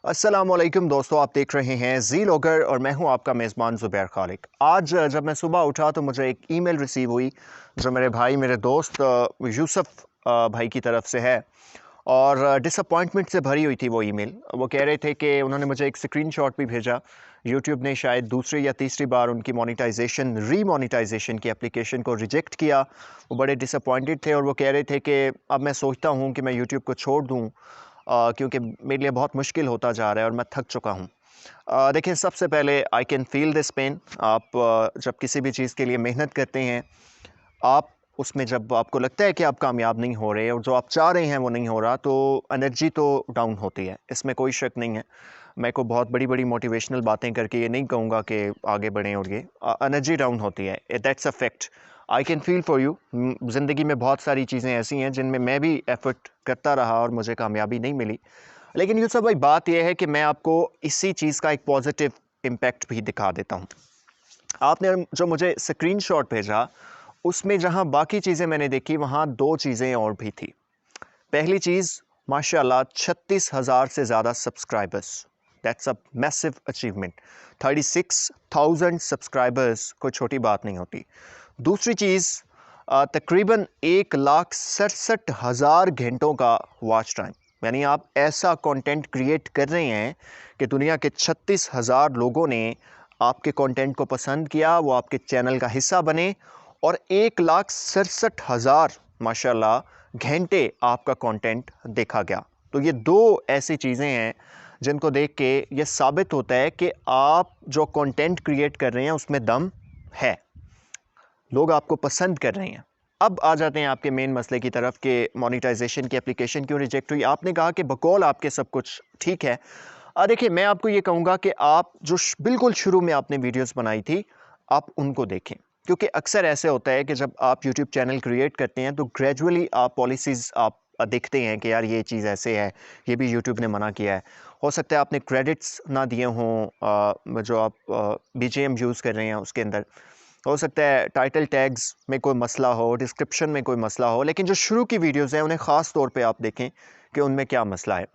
अस्सलाम वालेकुम दोस्तों, आप देख रहे हैं जी लोगर और मैं हूं आपका मेज़बान ज़ुबैर खालिक। आज जब मैं सुबह उठा तो मुझे एक ईमेल रिसीव हुई जो मेरे भाई मेरे दोस्त यूसुफ भाई की तरफ से है और डिसअपॉइंटमेंट से भरी हुई थी वो ईमेल। वो कह रहे थे कि उन्होंने मुझे एक स्क्रीनशॉट भी भेजा। यूट्यूब ने शायद दूसरी या तीसरी बार उनकी रीमोनेटाइजेशन की एप्लीकेशन को रिजेक्ट किया। वो बड़े डिसअपॉइंटेड थे और वो कह रहे थे कि अब मैं सोचता हूँ कि मैं यूट्यूब को छोड़ दूँ क्योंकि मेरे लिए बहुत मुश्किल होता जा रहा है और मैं थक चुका हूँ। देखिए, सबसे पहले I can feel this pen. आप जब किसी भी चीज़ के लिए मेहनत करते हैं, आप उसमें जब आपको लगता है कि आप कामयाब नहीं हो रहे और जो आप चाह रहे हैं वो नहीं हो रहा, तो एनर्जी तो डाउन होती है, इसमें कोई शक नहीं है। मैं को बहुत बड़ी बड़ी मोटिवेशनल बातें करके ये नहीं कहूँगा कि आगे बढ़ें, और ये एनर्जी डाउन होती है, that's a fact. I can feel for you. ज़िंदगी में बहुत सारी चीज़ें ऐसी हैं जिनमें मैं भी एफ़र्ट करता रहा और मुझे कामयाबी नहीं मिली। लेकिन यूसुफ भाई, बात यह है कि मैं आपको इसी चीज़ का एक पॉजिटिव इम्पैक्ट भी दिखा देता हूँ। आपने जो मुझे स्क्रीनशॉट भेजा, उसमें जहाँ बाकी चीज़ें मैंने देखी, वहाँ 2 चीज़ें और भी थी। पहली चीज़, माशाल्लाह 36,000 से ज़्यादा subscribers, that's a massive achievement. 36,000 subscribers कोई छोटी बात नहीं होती। दूसरी चीज़, तकरीबन 1,67,000 घंटों का वॉच टाइम, यानी आप ऐसा कंटेंट क्रिएट कर रहे हैं कि दुनिया के 36,000 लोगों ने आपके कंटेंट को पसंद किया, वो आपके चैनल का हिस्सा बने और 1,67,000 माशाल्लाह घंटे आपका कंटेंट देखा गया। तो ये 2 ऐसी चीज़ें हैं जिनको देख के ये साबित होता है कि आप जो कंटेंट क्रिएट कर रहे हैं उसमें दम है, लोग आपको पसंद कर रहे हैं। अब आ जाते हैं आपके मेन मसले की तरफ कि मोनेटाइजेशन की एप्लीकेशन क्यों रिजेक्ट हुई। आपने कहा कि बकौल आपके सब कुछ ठीक है। देखिए, मैं आपको ये कहूँगा कि आप जो बिल्कुल शुरू में आपने वीडियोस बनाई थी, आप उनको देखें, क्योंकि अक्सर ऐसे होता है कि जब आप यूट्यूब चैनल क्रिएट करते हैं तो ग्रेजुअली आप पॉलिसीज़ आप देखते हैं कि यार ये चीज़ ऐसे है, ये भी यूट्यूब ने मना किया है। हो सकता है आपने क्रेडिट्स ना दिए हों, जो आप बीजीएम यूज़ कर रहे हैं उसके अंदर। हो सकता है टाइटल टैग्स में कोई मसला हो, डिस्क्रिप्शन में कोई मसला हो, लेकिन जो शुरू की वीडियोज़ हैं उन्हें ख़ास तौर पे आप देखें कि उनमें क्या मसला है।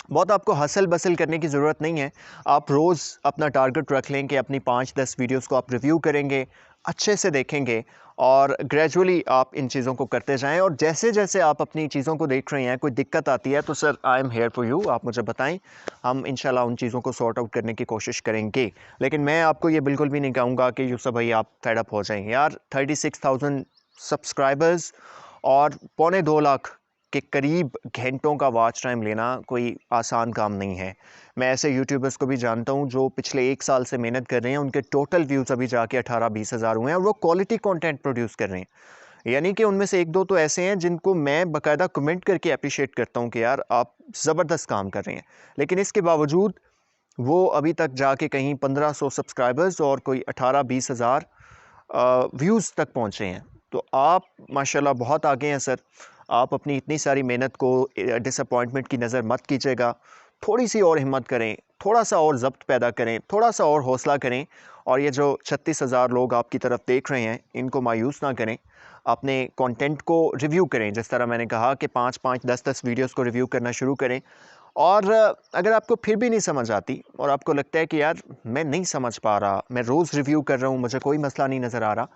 बहुत आपको हसल बसल करने की ज़रूरत नहीं है। आप रोज़ अपना टारगेट रख लें कि अपनी 5-10 वीडियोस को आप रिव्यू करेंगे, अच्छे से देखेंगे और ग्रेजुअली आप इन चीज़ों को करते जाएं। और जैसे-जैसे आप अपनी चीज़ों को देख रहे हैं, कोई दिक्कत आती है तो sir, I am here for you, आप मुझे बताएं, हम इंशाल्लाह उन चीज़ों को सॉर्ट आउट करने की कोशिश करेंगे। लेकिन मैं आपको ये बिल्कुल भी नहीं कहूँगा कि यूसुफ भाई आप फेड अप हो जाएँ। यार, 36,000 सब्सक्राइबर्स और पौने 2 लाख के करीब घंटों का वॉच टाइम लेना कोई आसान काम नहीं है। मैं ऐसे यूट्यूबर्स को भी जानता हूँ जो पिछले 1 साल से मेहनत कर रहे हैं, उनके टोटल व्यूज़ अभी जाके 18-20 हज़ार हुए हैं और वो क्वालिटी कंटेंट प्रोड्यूस कर रहे हैं। यानी कि उनमें से 1-2 तो ऐसे हैं जिनको मैं बाकायदा कमेंट करके अप्रिशिएट करता हूँ कि यार आप ज़बरदस्त काम कर रहे हैं। लेकिन इसके बावजूद वो अभी तक जाके कहीं 1500 सब्सक्राइबर्स और कोई 18-20 हज़ार व्यूज़ तक पहुँचे हैं। तो आप माशाल्लाह बहुत आगे हैं सर। आप अपनी इतनी सारी मेहनत को डिसअपॉइंटमेंट की नज़र मत कीजिएगा। थोड़ी सी और हिम्मत करें, थोड़ा सा और ज़ब्त पैदा करें, थोड़ा सा और हौसला करें और ये जो 36,000 लोग आपकी तरफ देख रहे हैं, इनको मायूस ना करें। अपने कंटेंट को रिव्यू करें, जिस तरह मैंने कहा कि 5-5, 10-10 वीडियोज़ को रिव्यू करना शुरू करें। और अगर आपको फिर भी नहीं समझ आती और आपको लगता है कि यार मैं नहीं समझ पा रहा, मैं रोज़ रिव्यू कर रहा हूँ, मुझे कोई मसला नहीं नज़र आ रहा,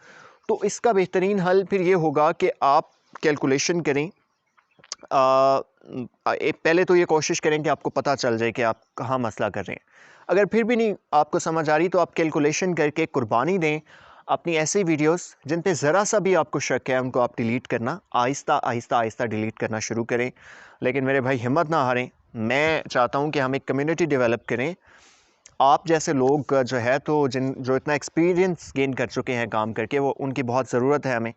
तो इसका बेहतरीन हल फिर ये होगा कि आप कैलकुलेशन करें। पहले तो ये कोशिश करें कि आपको पता चल जाए कि आप कहाँ मसला कर रहे हैं। अगर फिर भी नहीं आपको समझ आ रही तो आप कैलकुलेशन करके कुर्बानी दें। अपनी ऐसी वीडियोस जिन पे ज़रा सा भी आपको शक है, उनको आप डिलीट करना आहिस्ता आहिस्ता आहिस्ता डिलीट करना शुरू करें। लेकिन मेरे भाई, हिम्मत ना हारें। मैं चाहता हूँ कि हम एक कम्युनिटी डेवलप करें। आप जैसे लोग जो है तो जो इतना एक्सपीरियंस गेन कर चुके हैं काम करके, वो उनकी बहुत ज़रूरत है हमें।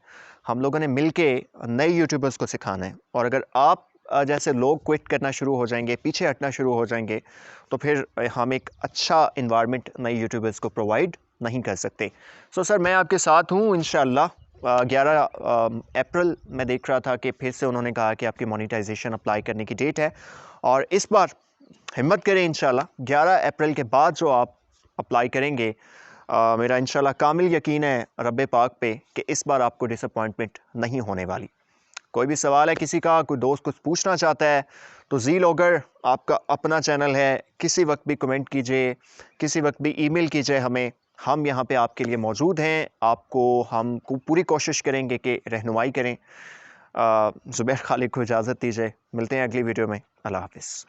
हम लोगों ने मिल के नए यूट्यूबर्स को सिखाना है और अगर आप जैसे लोग क्विट करना शुरू हो जाएंगे, पीछे हटना शुरू हो जाएंगे, तो फिर हम एक अच्छा इन्वायरमेंट नए यूट्यूबर्स को प्रोवाइड नहीं कर सकते। सो सर, मैं आपके साथ हूँ इंशाल्लाह। 11 अप्रैल मैं देख रहा था कि फिर से उन्होंने कहा कि आपकी मोनेटाइजेशन अप्लाई करने की डेट है और इस बार हिम्मत करें। इंशाल्लाह 11 अप्रैल के बाद जो आप अप्लाई करेंगे, मेरा इंशाल्लाह कामिल यकीन है रब्बे पाक पे कि इस बार आपको डिसअपॉइंटमेंट नहीं होने वाली। कोई भी सवाल है किसी का, कोई दोस्त कुछ पूछना चाहता है تو زی لاگر آپ کا اپنا چینل ہے، کسی وقت بھی کمنٹ کیجئے، کسی وقت بھی ای میل کیجئے ہمیں، ہم یہاں پہ آپ کے لیے موجود ہیں، آپ کو ہم پوری کوشش کریں گے کہ رہنمائی کریں۔ زبیر خالق کو اجازت دیجئے، ملتے ہیں اگلی ویڈیو میں، اللہ حافظ۔